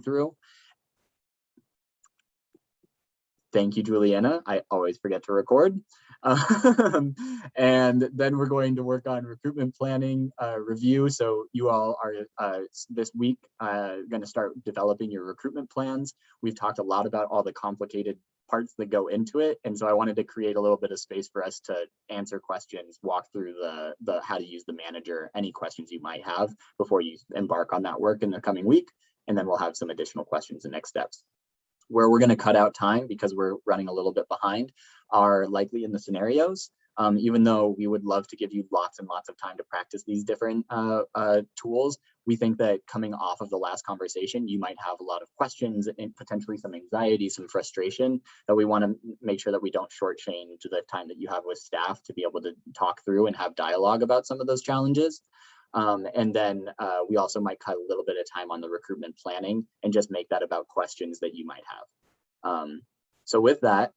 through. Thank you, Juliana. I always forget to record. And then we're going to work on recruitment planning review. So you all are this week going to start developing your recruitment plans. We've talked a lot about all the complicated parts that go into it. And so I wanted to create a little bit of space for us to answer questions, walk through the how to use the manager, any questions you might have before you embark on that work in the coming week. And then we'll have some additional questions and next steps. Where we're going to cut out time because we're running a little bit behind are likely in the scenarios. Even though we would love to give you lots and lots of time to practice these different tools, we think that coming off of the last conversation, you might have a lot of questions and potentially some anxiety, some frustration that we want to make sure that we don't shortchange the time that you have with staff to be able to talk through and have dialogue about some of those challenges. And then we also might cut a little bit of time on the recruitment planning and just make that about questions that you might have. So with that,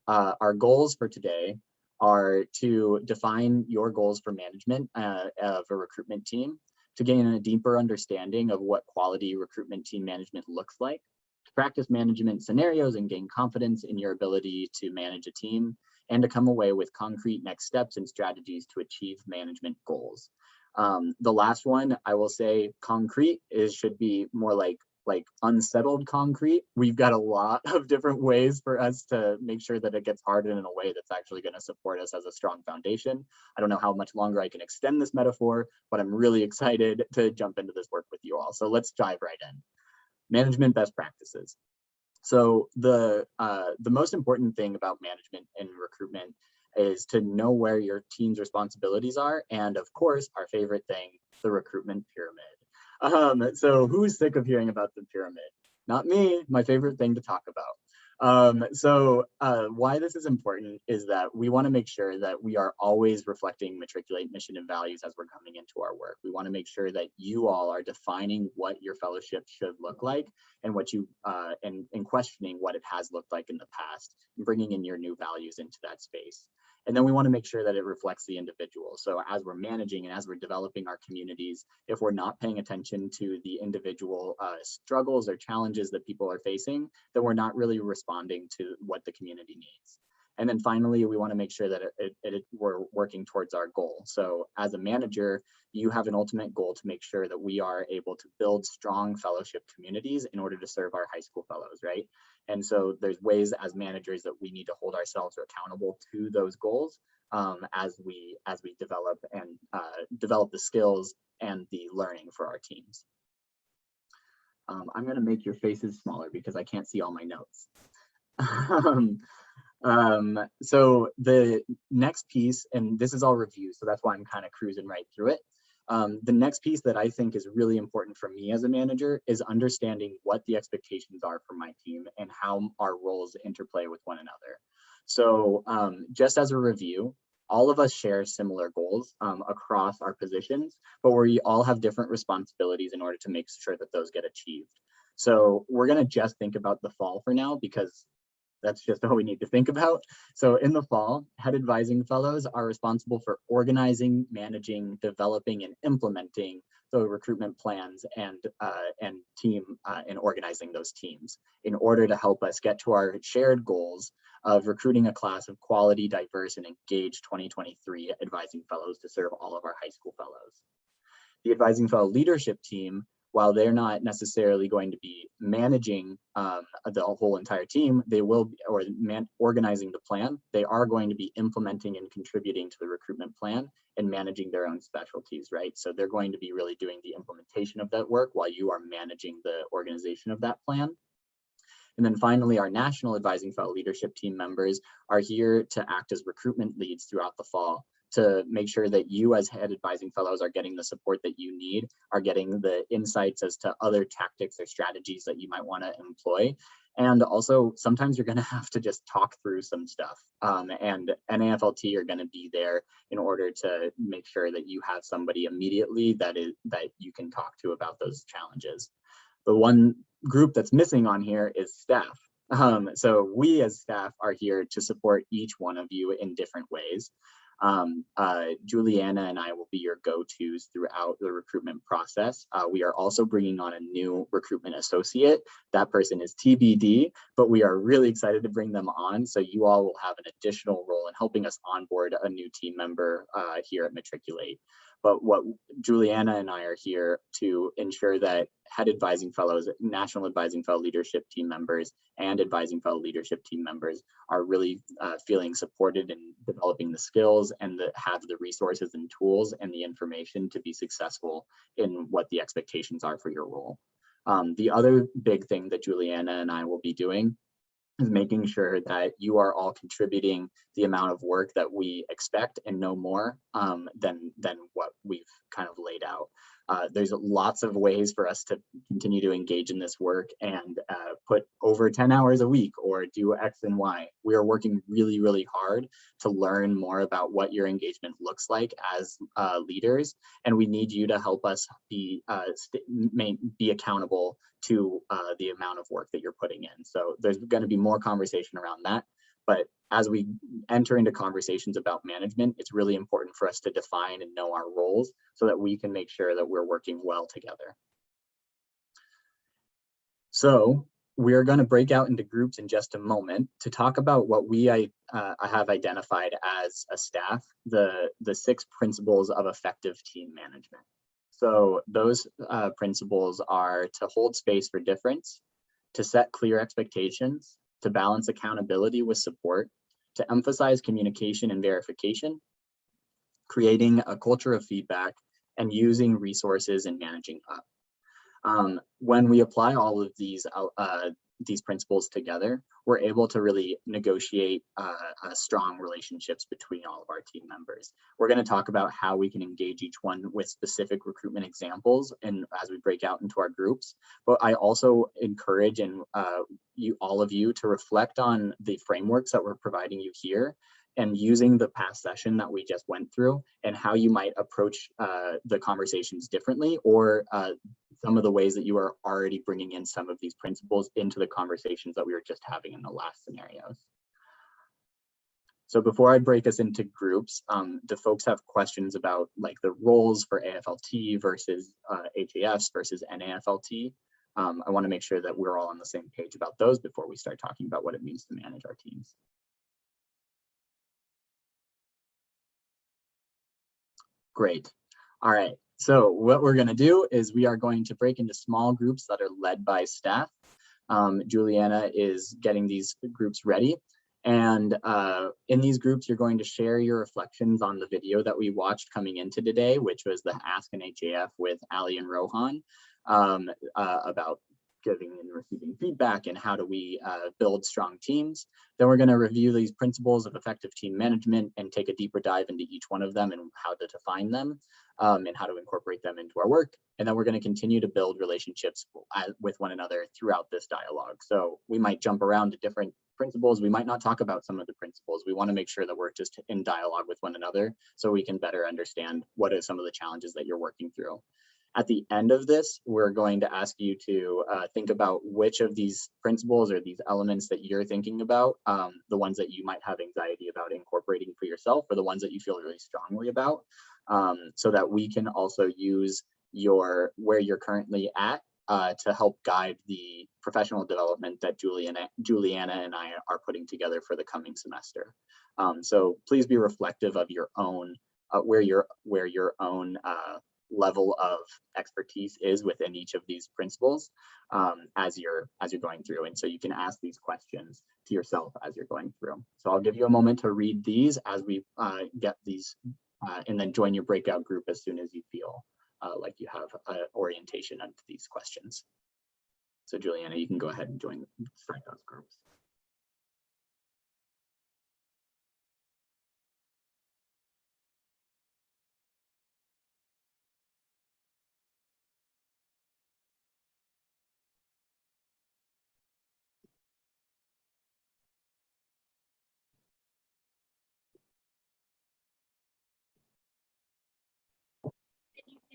our goals for today are to define your goals for management of a recruitment team, to gain a deeper understanding of what quality recruitment team management looks like, to practice management scenarios and gain confidence in your ability to manage a team, and to come away with concrete next steps and strategies to achieve management goals. The last one, I will say concrete should be more like unsettled concrete. We've got a lot of different ways for us to make sure that it gets hardened in a way that's actually going to support us as a strong foundation. I don't know how much longer I can extend this metaphor, but I'm really excited to jump into this work with you all. So let's dive right in. Management best practices. So the most important thing about management and recruitment is to know where your team's responsibilities are. And of course, our favorite thing, the recruitment pyramid. So who's sick of hearing about the pyramid? Not me, my favorite thing to talk about. Why this is important is that we want to make sure that we are always reflecting Matriculate mission and values as we're coming into our work. We want to make sure that you all are defining what your fellowship should look like and what you and questioning what it has looked like in the past, and bringing in your new values into that space. And then we want to make sure that it reflects the individual. So as we're managing and as we're developing our communities, if we're not paying attention to the individual struggles or challenges that people are facing, then we're not really responding to what the community needs. And then finally, we want to make sure that we're working towards our goal. So as a manager, you have an ultimate goal to make sure that we are able to build strong fellowship communities in order to serve our high school fellows, right? And so there's ways as managers that we need to hold ourselves accountable to those goals as we develop the skills and the learning for our teams. I'm going to make your faces smaller because I can't see all my notes. So the next piece, and this is all review, so that's why I'm kind of cruising right through it. The next piece that I think is really important for me as a manager is understanding what the expectations are for my team and how our roles interplay with one another. So just as a review, all of us share similar goals across our positions, but we all have different responsibilities in order to make sure that those get achieved. So we're going to just think about the fall for now because that's just all we need to think about. So in the fall, head advising fellows are responsible for organizing, managing, developing, and implementing the recruitment plans and team and organizing those teams in order to help us get to our shared goals of recruiting a class of quality, diverse, and engaged 2023 advising fellows to serve all of our high school fellows. The advising fellow leadership team, while they're not necessarily going to be managing the whole entire team, they will be, or organizing the plan, they are going to be implementing and contributing to the recruitment plan and managing their own specialties, right? So they're going to be really doing the implementation of that work while you are managing the organization of that plan. And then finally, our national advising fellow leadership team members are here to act as recruitment leads throughout the fall, to make sure that you as head advising fellows are getting the support that you need, are getting the insights as to other tactics or strategies that you might want to employ. And also, sometimes you're going to have to just talk through some stuff. And NAFLT are going to be there in order to make sure that you have somebody immediately that you can talk to about those challenges. The one group that's missing on here is staff. So we as staff are here to support each one of you in different ways. Juliana and I will be your go-tos throughout the recruitment process. We are also bringing on a new recruitment associate. That person is TBD, but we are really excited to bring them on. So you all will have an additional role in helping us onboard a new team member here at Matriculate. But what Juliana and I are here to ensure that head advising fellows, national advising fellow leadership team members, and advising fellow leadership team members are really feeling supported in developing the skills and have the resources and tools and the information to be successful in what the expectations are for your role. The other big thing that Juliana and I will be doing is making sure that you are all contributing the amount of work that we expect and no more than what we've kind of laid out. There's lots of ways for us to continue to engage in this work and put over 10 hours a week or do X and Y. We are working really, really hard to learn more about what your engagement looks like as leaders, and we need you to help us be accountable to the amount of work that you're putting in. So there's going to be more conversation around that. But as we enter into conversations about management, it's really important for us to define and know our roles so that we can make sure that we're working well together. So we're going to break out into groups in just a moment to talk about what we have identified as a staff, the 6 principles of effective team management. So those principles are to hold space for difference, to set clear expectations, to balance accountability with support, to emphasize communication and verification, creating a culture of feedback, and using resources and managing up. When we apply all of these principles together, we're able to really negotiate strong relationships between all of our team members. We're going to talk about how we can engage each one with specific recruitment examples and as we break out into our groups. But I also encourage all of you to reflect on the frameworks that we're providing you here and using the past session that we just went through and how you might approach the conversations differently, or some of the ways that you are already bringing in some of these principles into the conversations that we were just having in the last scenarios. So before I break us into groups, do folks have questions about like the roles for AFLT versus HAFs versus NAFLT? I want to make sure that we're all on the same page about those before we start talking about what it means to manage our teams. Great. All right. So what we're going to do is we are going to break into small groups that are led by staff. Juliana is getting these groups ready. And in these groups, you're going to share your reflections on the video that we watched coming into today, which was the Ask an HAF with Ali and Rohan about giving and receiving feedback and how do we build strong teams. Then we're going to review these principles of effective team management and take a deeper dive into each one of them and how to define them and how to incorporate them into our work. And then we're going to continue to build relationships with one another throughout this dialogue. So we might jump around to different principles. We might not talk about some of the principles. We want to make sure that we're just in dialogue with one another so we can better understand what are some of the challenges that you're working through. At the end of this, we're going to ask you to think about which of these principles or these elements that you're thinking about, the ones that you might have anxiety about incorporating for yourself or the ones that you feel really strongly about, so that we can also use where you're currently at to help guide the professional development that Juliana and I are putting together for the coming semester. So please be reflective of your own, where your own level of expertise is within each of these principles as you're going through, and so you can ask these questions to yourself as you're going through. So I'll give you a moment to read these as we get these and then join your breakout group as soon as you feel like you have orientation into these questions. So Juliana, you can go ahead and start those groups.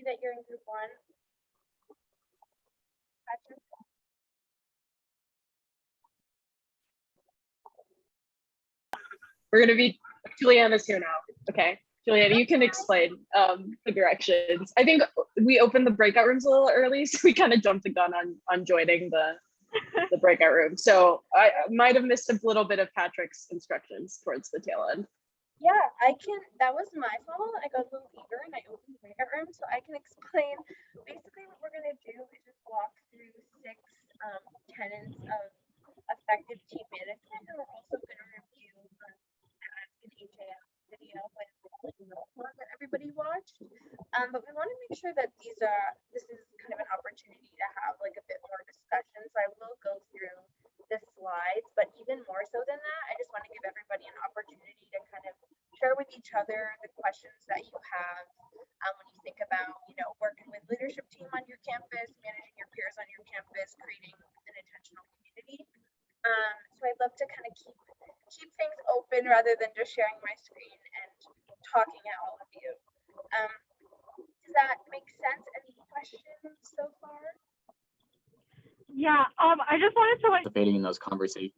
That you're in group 1. We're going to be, Juliana's here now. Okay, Juliana, you can explain the directions. I think we opened the breakout rooms a little early, so we kind of jumped the gun on joining the breakout room. So I might have missed a little bit of Patrick's instructions towards the tail end. Yeah, that was my fault. I got a little eager and I opened the breakout room, so I can explain. Basically what we're gonna do is just walk through 6 tenets of effective team management, and we're also gonna review the Ask an HAM video that everybody watched. But we want to make sure that this is kind of an opportunity to have like a bit more discussion. So I will go through the slides, but even more so than that, I just want to give everybody an opportunity to kind of share with each other the questions that you have when you think about, working with leadership team on your campus, managing your peers on your campus, creating an intentional community. So I'd love to kind of keep things open rather than just sharing my screen and talking at all of you. Does that make sense? Any questions so far? Yeah, I just wanted to participating in those conversations.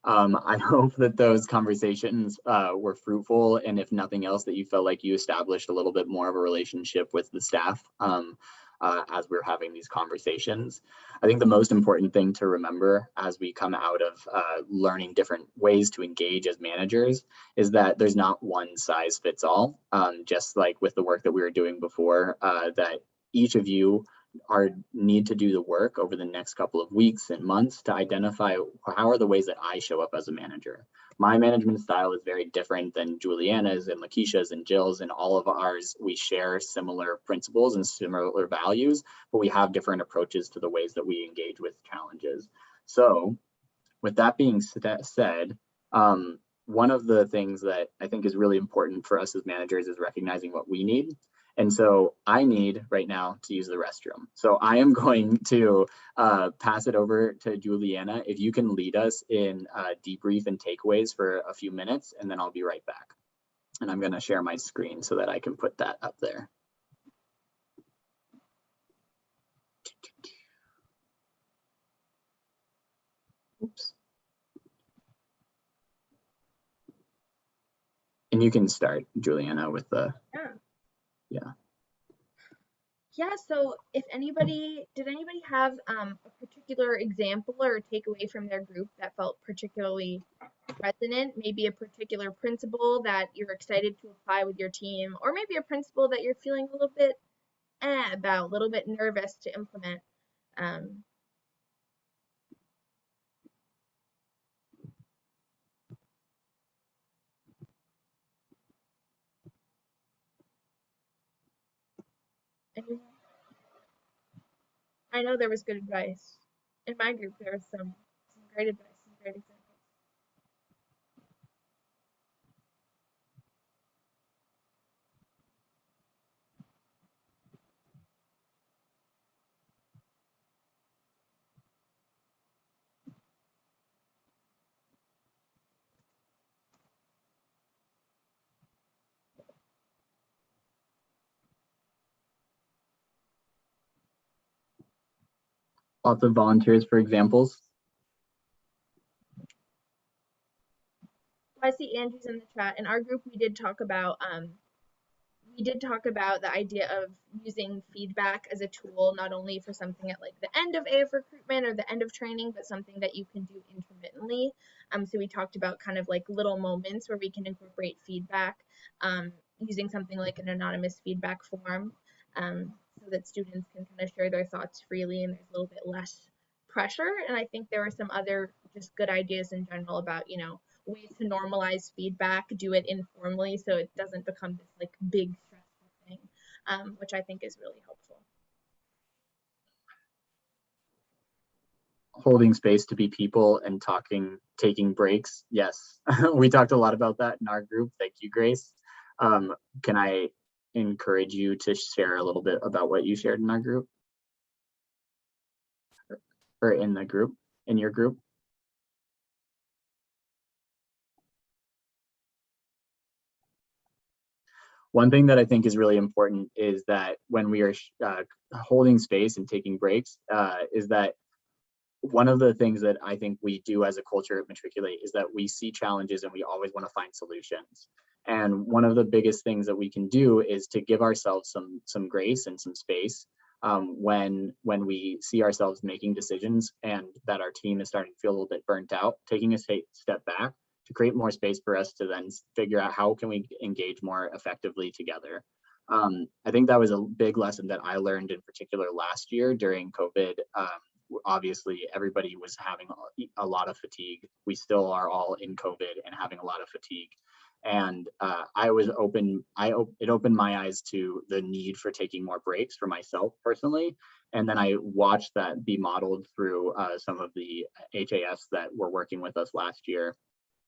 I hope that those conversations were fruitful, and if nothing else, that you felt like you established a little bit more of a relationship with the staff as we're having these conversations. I think the most important thing to remember as we come out of learning different ways to engage as managers is that there's not one size fits all. Just like with the work that we were doing before, that each of you need to do the work over the next couple of weeks and months to identify how are the ways that I show up as a manager. My management style is very different than Juliana's and Lakeisha's and Jill's, and all of ours. We share similar principles and similar values, but we have different approaches to the ways that we engage with challenges. So with that being said, one of the things that I think is really important for us as managers is recognizing what we need. And so I need right now to use the restroom. So I am going to pass it over to Juliana. If you can lead us in debrief and takeaways for a few minutes, and then I'll be right back. And I'm going to share my screen so that I can put that up there. Oops. And you can start, Juliana, with the, Yeah, so if did anybody have a particular example or takeaway from their group that felt particularly resonant? Maybe a particular principle that you're excited to apply with your team, or maybe a principle that you're feeling a little bit about, a little bit nervous to implement. Anyone? I know there was good advice. In my group, there was some great advice, some great examples. lots of volunteers for examples. I see Andrew's in the chat. In our group, we did talk about the idea of using feedback as a tool, not only for something at like the end of AF recruitment or the end of training, but something that you can do intermittently. So we talked about kind of like little moments where we can incorporate feedback using something like an anonymous feedback form, so that students can kind of share their thoughts freely and there's a little bit less pressure. And I think there were some other just good ideas in general about, ways to normalize feedback, do it informally so it doesn't become this like big stressful thing, which I think is really helpful. Holding space to be people and taking breaks. Yes, we talked a lot about that in our group. Thank you, Grace. Can I encourage you to share a little bit about what you shared in our group? Or in your group? One thing that I think is really important is that when we are holding space and taking breaks, is that one of the things that I think we do as a culture at Matriculate is that we see challenges and we always want to find solutions. And one of the biggest things that we can do is to give ourselves some grace and some space when we see ourselves making decisions and that our team is starting to feel a little bit burnt out, taking a step back to create more space for us to then figure out how can we engage more effectively together. I think that was a big lesson that I learned in particular last year during COVID. Obviously, everybody was having a lot of fatigue. We still are all in COVID and having a lot of fatigue. And it opened my eyes to the need for taking more breaks for myself personally. And then I watched that be modeled through some of the HAS that were working with us last year.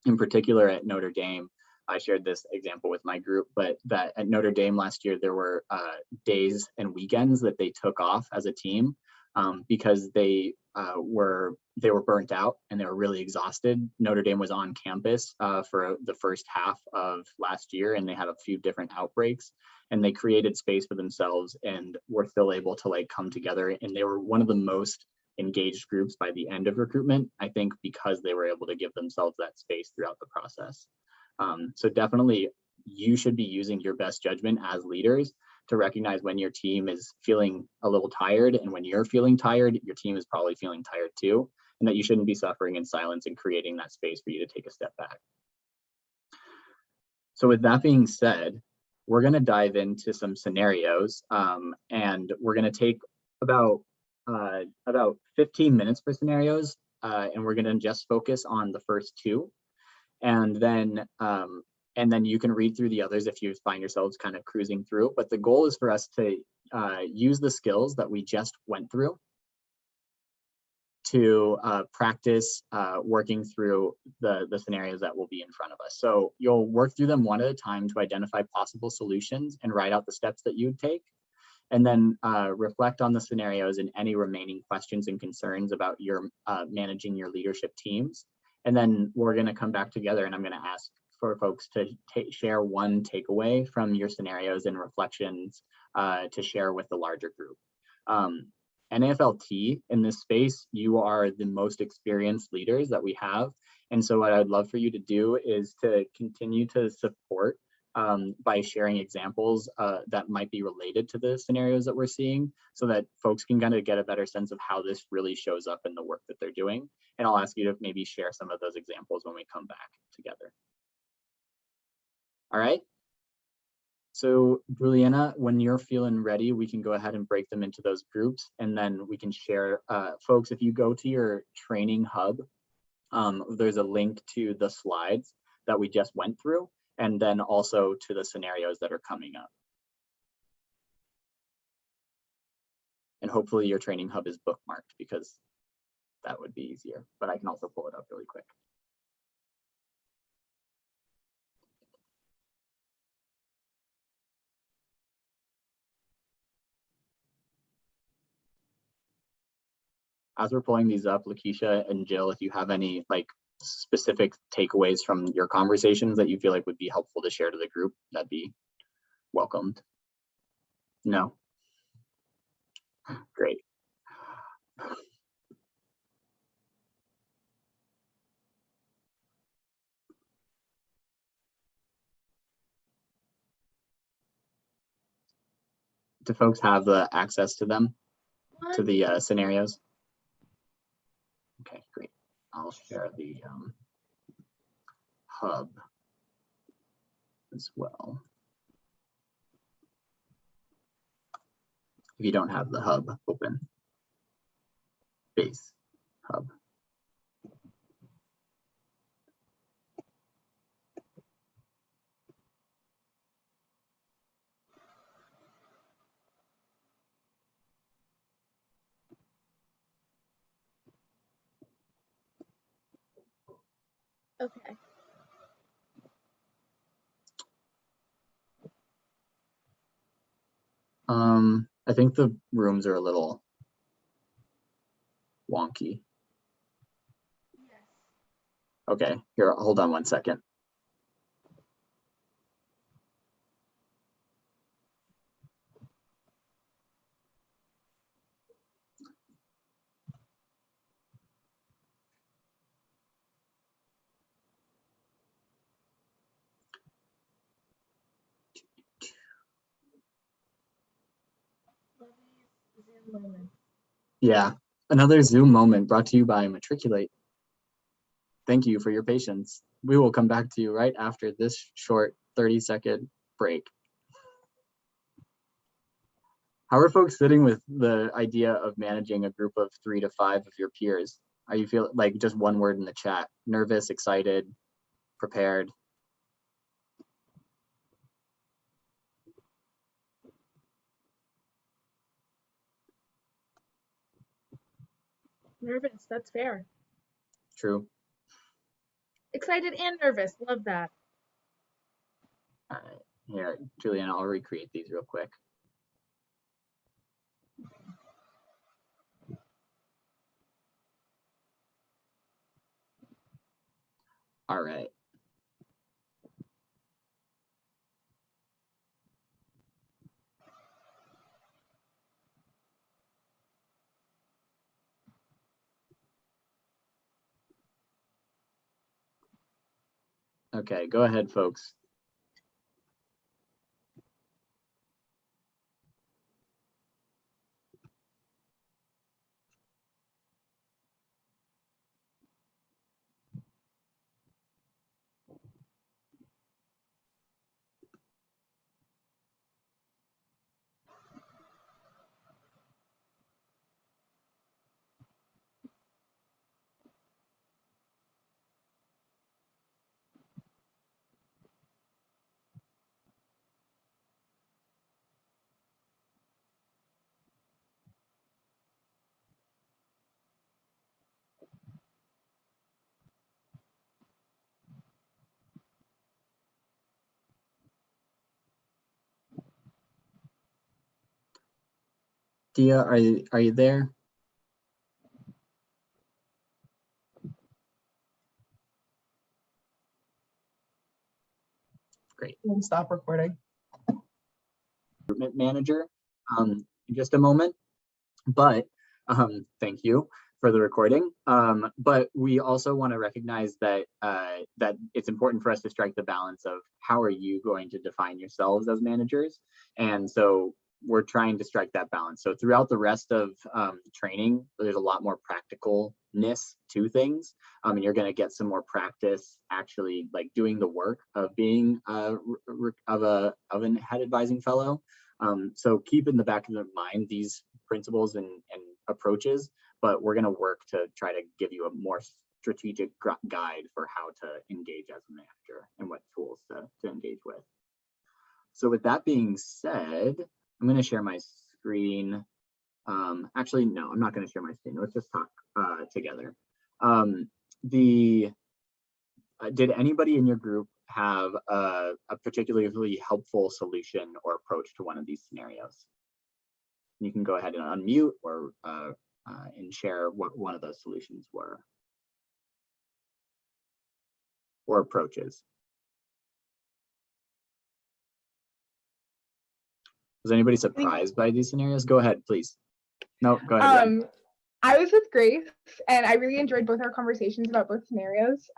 In particular at Notre Dame, I shared this example with my group, but that at Notre Dame last year, there were days and weekends that they took off as a team because they were burnt out and they were really exhausted. Notre Dame was on campus for the first half of last year, and they had a few different outbreaks, and they created space for themselves and were still able to like come together. And they were one of the most engaged groups by the end of recruitment, I think, because they were able to give themselves that space throughout the process. So definitely you should be using your best judgment as leaders to recognize when your team is feeling a little tired, and when you're feeling tired, your team is probably feeling tired too, and that you shouldn't be suffering in silence and creating that space for you to take a step back. So with that being said, we're going to dive into some scenarios, and we're going to take about 15 minutes for scenarios, and we're going to just focus on the first two, and then you can read through the others if you find yourselves kind of cruising through. But the goal is for us to use the skills that we just went through to practice working through the scenarios that will be in front of us. So you'll work through them one at a time to identify possible solutions and write out the steps that you'd take, and then reflect on the scenarios and any remaining questions and concerns about your managing your leadership teams. And then we're going to come back together, and I'm going to ask for folks to share one takeaway from your scenarios and reflections to share with the larger group. NAFLT, in this space, you are the most experienced leaders that we have. And so what I'd love for you to do is to continue to support by sharing examples that might be related to the scenarios that we're seeing, so that folks can kind of get a better sense of how this really shows up in the work that they're doing. And I'll ask you to maybe share some of those examples when we come back together. All right. So Juliana, when you're feeling ready, we can go ahead and break them into those groups, and then we can share. Folks, if you go to your training hub, there's a link to the slides that we just went through, and then also to the scenarios that are coming up. And hopefully your training hub is bookmarked, because that would be easier, but I can also pull it up really quick. As we're pulling these up, Lakeisha and Jill, if you have any like specific takeaways from your conversations that you feel like would be helpful to share to the group, that'd be welcomed. No? Great. Do folks have the access to them, to the scenarios? Okay, great. I'll share the hub as well. If you don't have the hub open, base hub. Okay. I think the rooms are a little wonky. Yes. Okay, here, hold on one second. Yeah, another Zoom moment brought to you by Matriculate. Thank you for your patience. We will come back to you right after this short 30-second break. How are folks sitting with the idea of managing a group of 3 to 5 of your peers? Are you feel like just one word in the chat? Nervous, excited, prepared? Nervous, that's fair. True. Excited and nervous, love that. All right, here, Juliana, I'll recreate these real quick. All right. Okay, go ahead, folks. Dia, are you there? Great. Stop recording. Recruitment manager in just a moment, but thank you for the recording. But we also want to recognize that that it's important for us to strike the balance of how are you going to define yourselves as managers, and so we're trying to strike that balance. So throughout the rest of training, there's a lot more practicalness to things, and you're going to get some more practice actually like doing the work of being of an head advising fellow. So keep in the back of your mind these principles and approaches, but we're going to work to try to give you a more strategic guide for how to engage as a manager and what tools to engage with. So with that being said, I'm going to share my screen. Actually, no, I'm not going to share my screen. Let's just talk together. Did anybody in your group have a particularly helpful solution or approach to one of these scenarios? You can go ahead and unmute or and share what one of those solutions were or approaches. Was anybody surprised by these scenarios? Go ahead, please. No, go ahead. Ren. I was with Grace, and I really enjoyed both our conversations about both scenarios.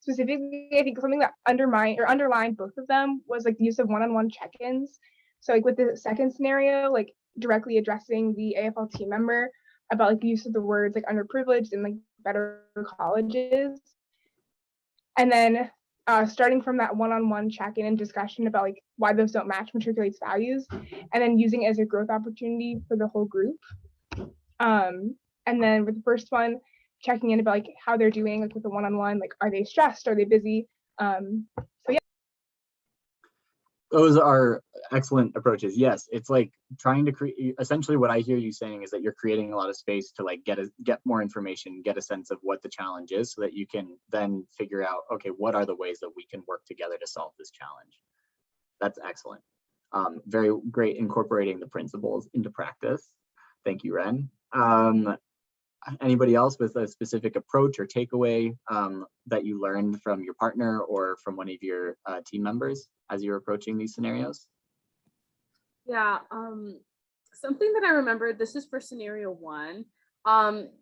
Specifically, I think something that underlined both of them was like the use of one-on-one check-ins. So like with the second scenario, like directly addressing the AFL team member about like the use of the words like underprivileged and like better colleges. And then starting from that one-on-one check-in and discussion about like why those don't match Matriculate's values, and then using it as a growth opportunity for the whole group. And then with the first one, checking in about like how they're doing, like with the one-on-one, like are they stressed, are they busy? So yeah. Those are excellent approaches. Yes, it's like trying to create, essentially what I hear you saying is that you're creating a lot of space to like get more information, get a sense of what the challenge is so that you can then figure out, okay, what are the ways that we can work together to solve this challenge? That's excellent. Very great incorporating the principles into practice. Thank you, Ren. Anybody else with a specific approach or takeaway that you learned from your partner or from one of your team members as you're approaching these scenarios? Yeah, something that I remembered, this is for scenario one,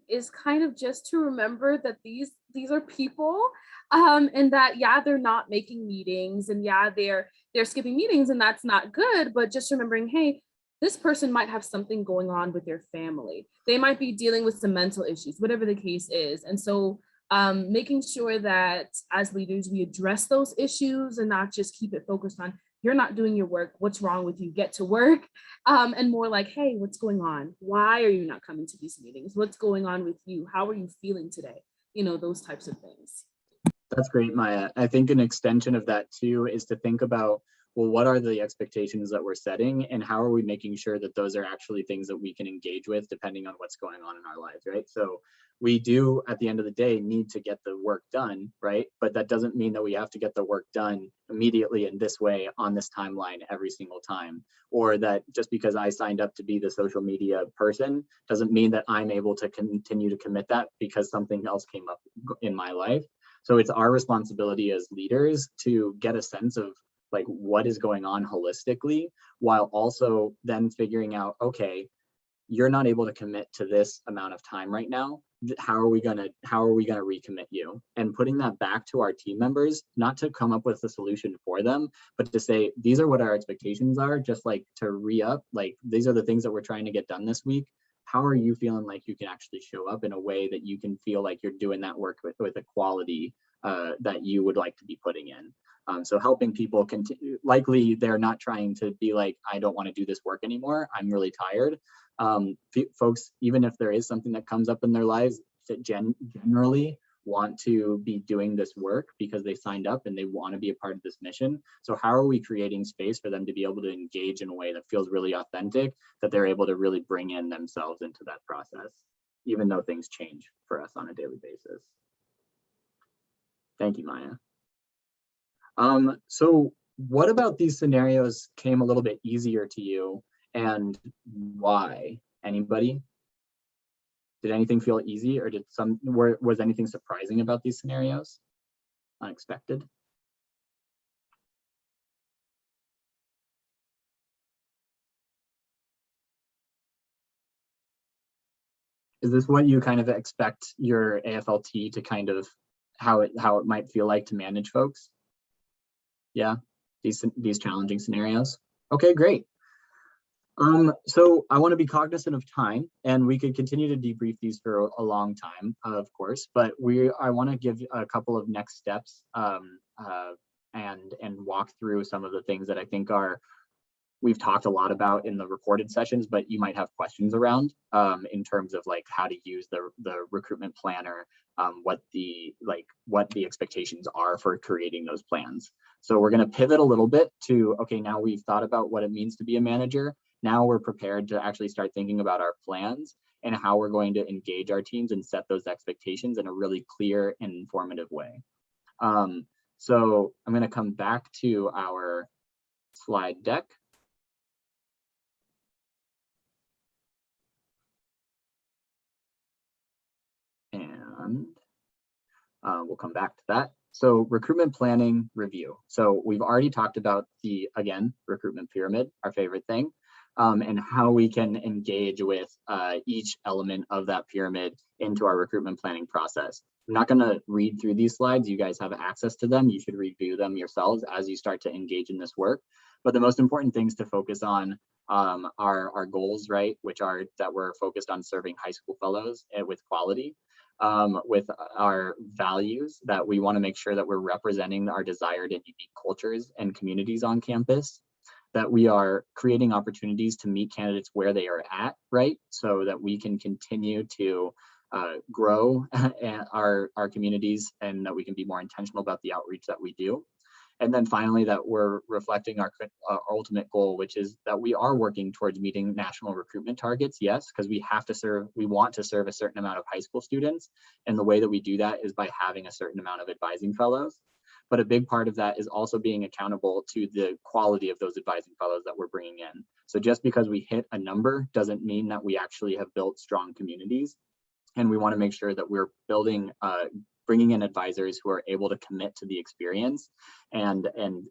is kind of just to remember that these are people, and that, yeah, they're not making meetings, and yeah, they're skipping meetings, and that's not good, but just remembering, hey, this person might have something going on with their family. They might be dealing with some mental issues, whatever the case is. And so making sure that as leaders, we address those issues and not just keep it focused on, you're not doing your work, what's wrong with you, get to work. And more like, hey, what's going on? Why are you not coming to these meetings? What's going on with you? How are you feeling today? You know, those types of things. That's great, Maya. I think an extension of that too is to think about, well, what are the expectations that we're setting and how are we making sure that those are actually things that we can engage with depending on what's going on in our lives, right? So we do, at the end of the day, need to get the work done, right? But that doesn't mean that we have to get the work done immediately in this way on this timeline every single time, or that just because I signed up to be the social media person doesn't mean that I'm able to continue to commit that because something else came up in my life. So it's our responsibility as leaders to get a sense of like what is going on holistically, while also then figuring out, okay, you're not able to commit to this amount of time right now. How are we gonna recommit you? And putting that back to our team members, not to come up with a solution for them, but to say, these are what our expectations are, just like to re-up, like these are the things that we're trying to get done this week. How are you feeling like you can actually show up in a way that you can feel like you're doing that work with a quality that you would like to be putting in? So helping people continue, likely they're not trying to be like, I don't want to do this work anymore, I'm really tired. Folks, even if there is something that comes up in their lives, that generally want to be doing this work because they signed up and they want to be a part of this mission. So how are we creating space for them to be able to engage in a way that feels really authentic, that they're able to really bring in themselves into that process, even though things change for us on a daily basis? Thank you, Maya. So what about these scenarios came a little bit easier to you, and why? Anybody? Did anything feel easy, or was anything surprising about these scenarios? Unexpected? Is this what you kind of expect your AFLT to kind of, how it might feel like to manage folks? Yeah, these challenging scenarios. Okay, great. So I want to be cognizant of time, and we could continue to debrief these for a long time, of course, but I want to give a couple of next steps and walk through some of the things that I think we've talked a lot about in the recorded sessions, but you might have questions around in terms of like how to use the recruitment planner, what the expectations are for creating those plans. So we're going to pivot a little bit to, okay, now we've thought about what it means to be a manager. Now we're prepared to actually start thinking about our plans and how we're going to engage our teams and set those expectations in a really clear and informative way. So I'm going to come back to our slide deck. And we'll come back to that. So recruitment planning review. So we've already talked about the, again, recruitment pyramid, our favorite thing, and how we can engage with each element of that pyramid into our recruitment planning process. I'm not going to read through these slides. You guys have access to them. You should review them yourselves as you start to engage in this work. But the most important things to focus on are our goals, right? Which are that we're focused on serving high school fellows with quality. With our values, that we want to make sure that we're representing our desired and unique cultures and communities on campus, that we are creating opportunities to meet candidates where they are at, right? So that we can continue to grow our communities, and that we can be more intentional about the outreach that we do. And then finally, that we're reflecting our ultimate goal, which is that we are working towards meeting national recruitment targets, yes, because we want to serve a certain amount of high school students. And the way that we do that is by having a certain amount of advising fellows. But a big part of that is also being accountable to the quality of those advising fellows that we're bringing in. So just because we hit a number doesn't mean that we actually have built strong communities. And we want to make sure that we're bringing in advisors who are able to commit to the experience and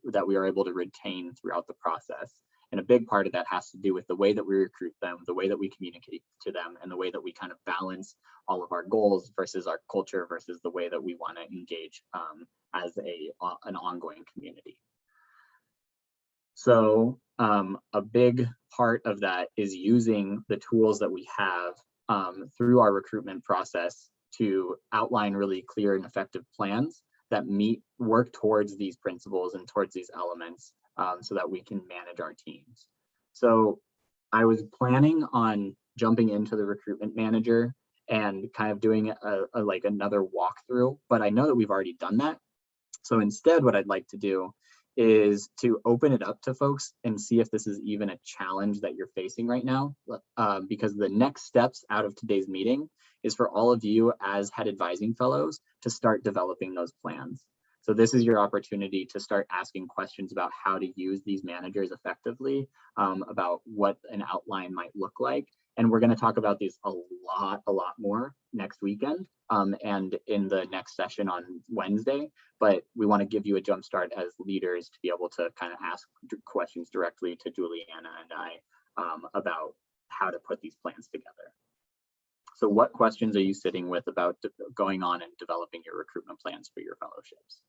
that we are able to retain throughout the process. And a big part of that has to do with the way that we recruit them, the way that we communicate to them, and the way that we kind of balance all of our goals versus our culture versus the way that we want to engage as an ongoing community. So a big part of that is using the tools that we have through our recruitment process to outline really clear and effective plans that work towards these principles and towards these elements so that we can manage our teams. So I was planning on jumping into the recruitment manager and kind of doing like another walkthrough, but I know that we've already done that. So instead, what I'd like to do is to open it up to folks and see if this is even a challenge that you're facing right now, because the next steps out of today's meeting is for all of you as head advising fellows to start developing those plans. So this is your opportunity to start asking questions about how to use these managers effectively, about what an outline might look like. And we're going to talk about these a lot more next weekend and in the next session on Wednesday. But we want to give you a jump start as leaders to be able to kind of ask questions directly to Juliana and I about how to put these plans together. So what questions are you sitting with about going on and developing your recruitment plans for your fellowships?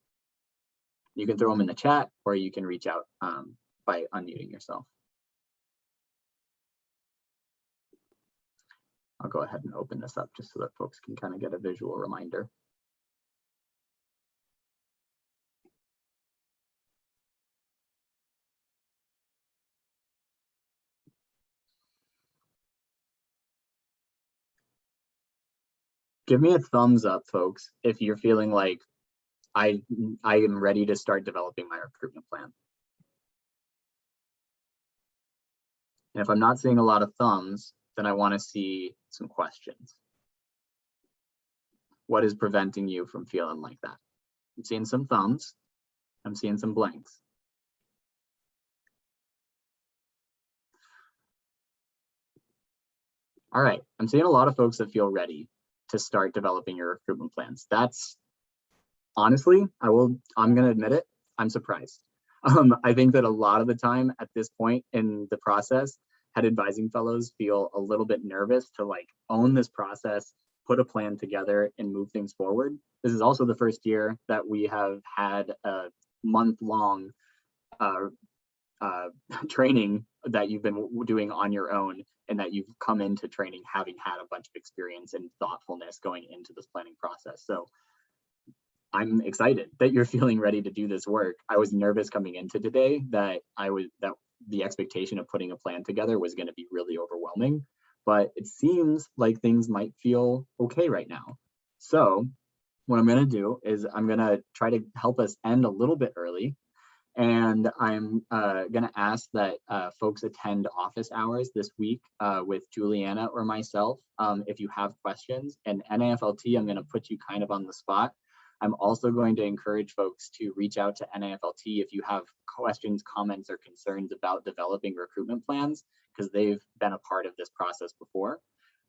You can throw them in the chat or you can reach out by unmuting yourself. I'll go ahead and open this up just so that folks can kind of get a visual reminder. Give me a thumbs up, folks, if you're feeling like I am ready to start developing my recruitment plan. And if I'm not seeing a lot of thumbs, then I want to see some questions. What is preventing you from feeling like that? I'm seeing some thumbs. I'm seeing some blanks. All right, I'm seeing a lot of folks that feel ready to start developing your recruitment plans. That's honestly, I'm gonna admit it, I'm surprised. I think that a lot of the time at this point in the process, head advising fellows feel a little bit nervous to like own this process, put a plan together and move things forward. This is also the first year that we have had a month-long training that you've been doing on your own, and that you've come into training having had a bunch of experience and thoughtfulness going into this planning process. So I'm excited that you're feeling ready to do this work. I was nervous coming into today that the expectation of putting a plan together was going to be really overwhelming, but it seems like things might feel okay right now. So what I'm going to do is I'm going to try to help us end a little bit early. And I'm going to ask that folks attend office hours this week with Juliana or myself if you have questions. And NAFLT, I'm going to put you kind of on the spot. I'm also going to encourage folks to reach out to NAFLT if you have questions, comments, or concerns about developing recruitment plans, because they've been a part of this process before.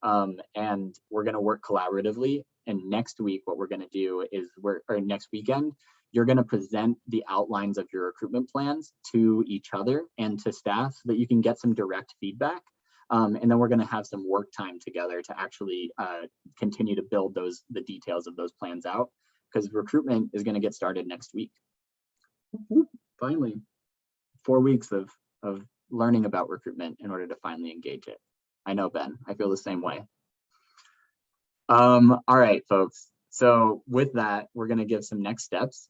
And we're going to work collaboratively. And next week, what we're going to do is next weekend, you're going to present the outlines of your recruitment plans to each other and to staff so that you can get some direct feedback. And then we're going to have some work time together to actually continue to build the details of those plans out, because recruitment is going to get started next week. Finally, 4 weeks of learning about recruitment in order to finally engage it. I know, Ben, I feel the same way. All right, folks. So with that, we're going to give some next steps.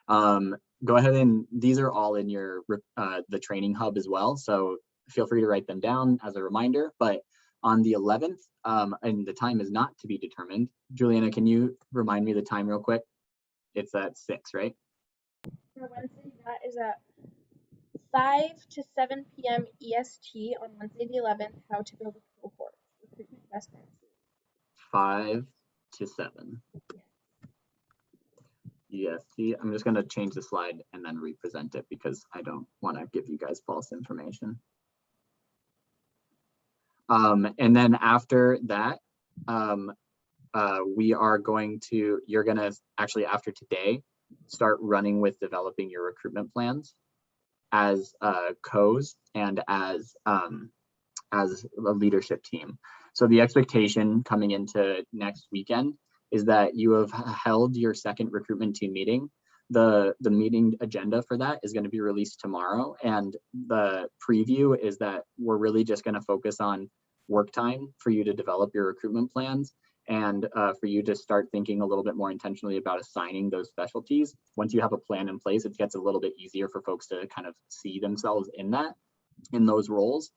Go ahead, and these are all in your the training hub as well. So feel free to write them down as a reminder. But on the 11th, and the time is not to be determined. Juliana, can you remind me the time real quick? It's at 6, right? For Wednesday, that is at 5 to 7 p.m. EST on Wednesday the 11th, how to build a cohort. Recruitment best practices. 5 to 7. EST. I'm just going to change the slide and then represent it because I don't want to give you guys false information. And then after that, we are going to, you're going to actually after today, start running with developing your recruitment plans as co's and as a leadership team. So the expectation coming into next weekend is that you have held your second recruitment team meeting, the meeting agenda for that is going to be released tomorrow. And the preview is that we're really just going to focus on work time for you to develop your recruitment plans and for you to start thinking a little bit more intentionally about assigning those specialties. Once you have a plan in place, it gets a little bit easier for folks to kind of see themselves in those roles.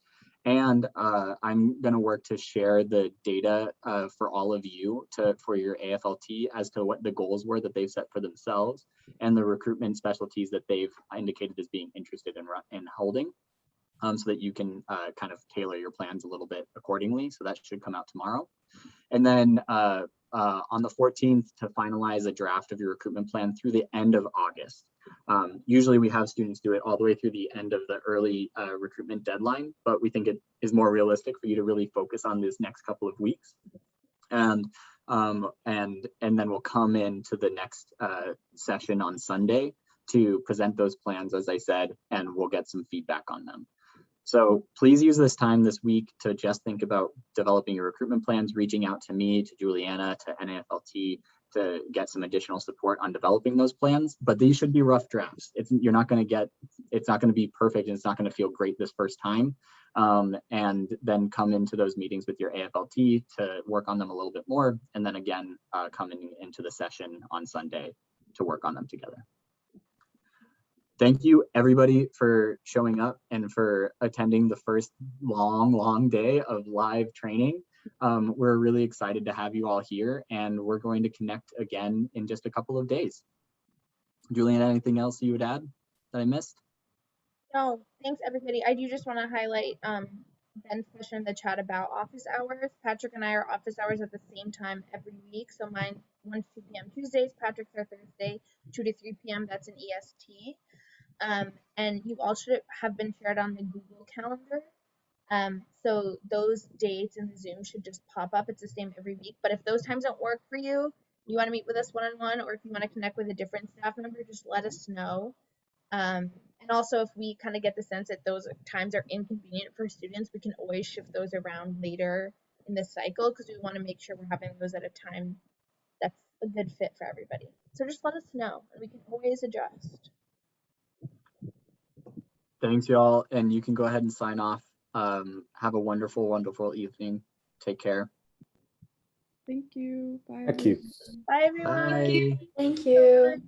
And I'm going to work to share the data for all of you for your AFLT as to what the goals were that they've set for themselves and the recruitment specialties that they've indicated as being interested in holding, so that you can kind of tailor your plans a little bit accordingly. So that should come out tomorrow. And then on the 14th to finalize a draft of your recruitment plan through the end of August. Usually we have students do it all the way through the end of the early recruitment deadline, but we think it is more realistic for you to really focus on this next couple of weeks. And then we'll come into the next session on Sunday to present those plans, as I said, and we'll get some feedback on them. So please use this time this week to just think about developing your recruitment plans, reaching out to me, to Juliana, to NAFLT to get some additional support on developing those plans. But these should be rough drafts. It's not going to be perfect, and it's not going to feel great this first time. And then come into those meetings with your AFLT to work on them a little bit more. And then again, coming into the session on Sunday to work on them together. Thank you everybody for showing up and for attending the first long day of live training. We're really excited to have you all here, and we're going to connect again in just a couple of days. Julian, anything else you would add that I missed? No, thanks everybody. I do just want to highlight Ben's question in the chat about office hours. Patrick and I are office hours at the same time every week. So mine 1 to 2 p.m. Tuesdays, Patrick's are Thursday, 2 to 3 p.m. That's an EST. And you all should have been shared on the Google Calendar. So those dates in the Zoom should just pop up. It's the same every week. But if those times don't work for you, you want to meet with us one-on-one, or if you want to connect with a different staff member, just let us know. And also, if we kind of get the sense that those times are inconvenient for students, we can always shift those around later in the cycle, because we want to make sure we're having those at a time that's a good fit for everybody. So just let us know, and we can always adjust. Thanks, y'all. And you can go ahead and sign off. Have a wonderful evening. Take care. Thank you. Bye. Thank you. Bye, everyone. Bye. Thank you.